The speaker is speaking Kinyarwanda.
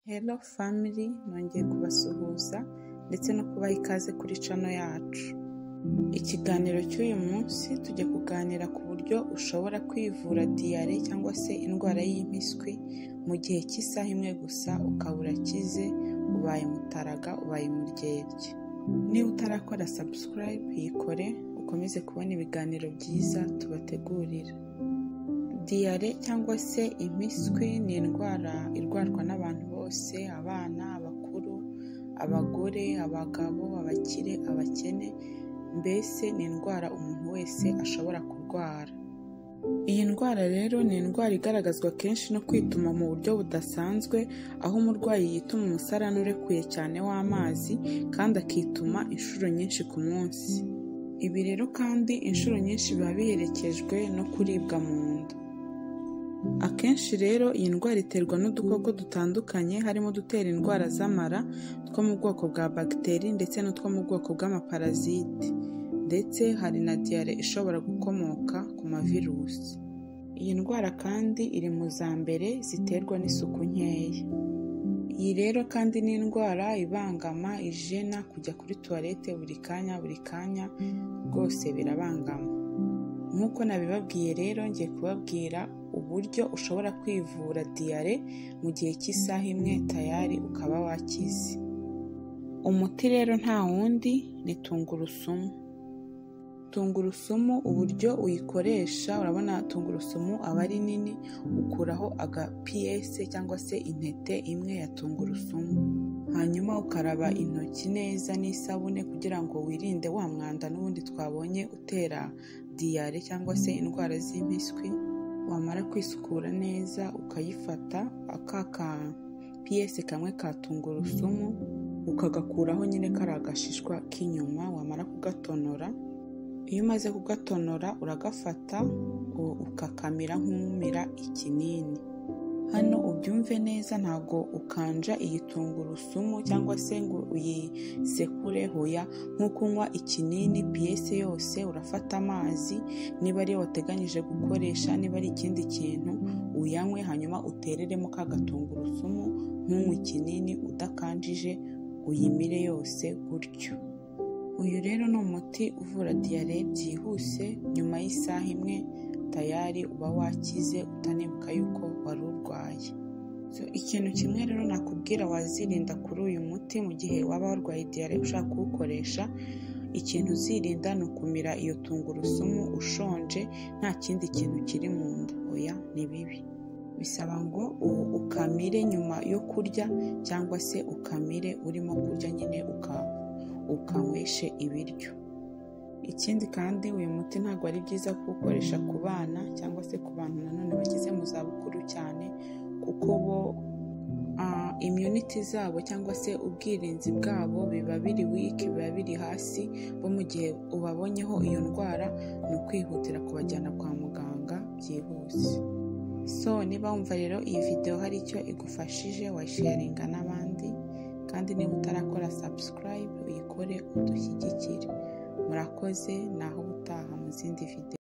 Hello family, nongeye kubasuhuza ndetse no kubaha ikaze kuri channel yacu. Ikiganiro cy'uyu munsi tujya kuganira ku buryo ushobora kwivura diyare cyangwa se indwara y'impiswi mu gihe cy'isaha imwe gusa ukaba urakize, ubaye mutaraga, ubaye muryerye. Niba utarakora subscribe yikore ukomeze kubona ibiganiro byiza tubategurira. Diyare cyangwa se impiswi ni indwara irwarwa n'abantu bose, abana, abakuru, abagore, abagabo, abakire, abakene, mbese ni indwara umuntu wese ashobora kurwara. Iyi ndwara rero ni indwara igaragazwa kenshi no kwituma mu buryo budasanzwe, aho umurwayi yituma umusarani urekuye cyane w'amazi kandi akituma inshuro nyinshi ku munsi. Ibi rero kandi inshuro nyinshi biba biherekejwe no kuribwa mu nda. Akenshi rero iyi ndwara iterwa n'udukoko dutandukanye, harimo udutera indwara z'amara two mu bwoko bwa bagiteri ndetse n'utwo mu bwoko bw'amaparaziti, ndetse hari na diyare ishobora gukomoka ku mavirusi. Iyi ndwara kandi iri mu za mbere ziterwa n'isuku nkeya. Iyi rero kandi ni indwara ibangama, ijena, kujya kuri tuwarete buri kanya rwose birabangama. Nk'uko nabibabwiye rero, ngiye kubabwira uburyo ushobora kwivura diyare mu gihe cy'isaha imwe tayari ukaba wakize. Umuti rero nta wundi ni tungurusumu. Tungurusumu uburyo uyikoresha, urabona tungurusumu aba ari nini, ukuraho agapiyese cyangwa se intete imwe ya tungurusumu, hanyuma ukaraba intoki neza n'isabune kugira ngo wirinde wa mwanda n'ubundi twabonye utera diyare cyangwa se indwara z'impiswi. Wamara kwisukura neza ukayifata aka piyese kamwe ka tungurusumu ukagakuraho nyine kari agashishwa k'inyuma. Wamara kugatonora, iyo umaze kugatonora uragafata ukakamira nk'umumira ikinini. Hano ubyumve neza, ntago ukanja iyi tungurusumu cyangwa se ngo uyisekure, hoya, nko kunywa ikinini piyese yose. Urafata amazi, niba ariyo wateganyije gukoresha, niba ari ikindi kintu uyanywe, hanyuma utereremo ka gatungurusumu nk'unywa ikinini udakanjije, uyimire yose gutyo. Uyu rero ni umuti uvura diyare byihuse, nyuma y'isaha imwe tayari uba wakize utanibuka yuko wari urwaye. Ikintu kimwe rero nakubwira wazirinda kuri uyu muti mu gihe waba warwaye diyare ushaka kuwukoresha, ikintu uzirinda ni ukumira iyo tungurusumu ushonje nta kindi kintu kiri mu nda. Oya, ni bibi. Bisaba ngo ukamire nyuma yo kurya cyangwa se ukamire urimo kurya nyine ukanyweshe ibiryo. Ikindi kandi uyu muti ntabwo ari byiza kuwukoresha ku bana cyangwa se ku bantu nanone bageze mu zabukuru cyane, kuko bo immunity zabo cyangwa se ubwirinzi bwabo biba biri weak, biba biri hasi. Bo mu gihe ubabonyeho iyo ndwara ni ukwihutira kubajyana kwa muganga byihuse. Niba wumva rero iyi video hari icyo igufashije, wayisharinga n'abandi, kandi niba utarakora subscribe uyikore udushyigikire. Murakoze, naho ubutaha mu zindi video.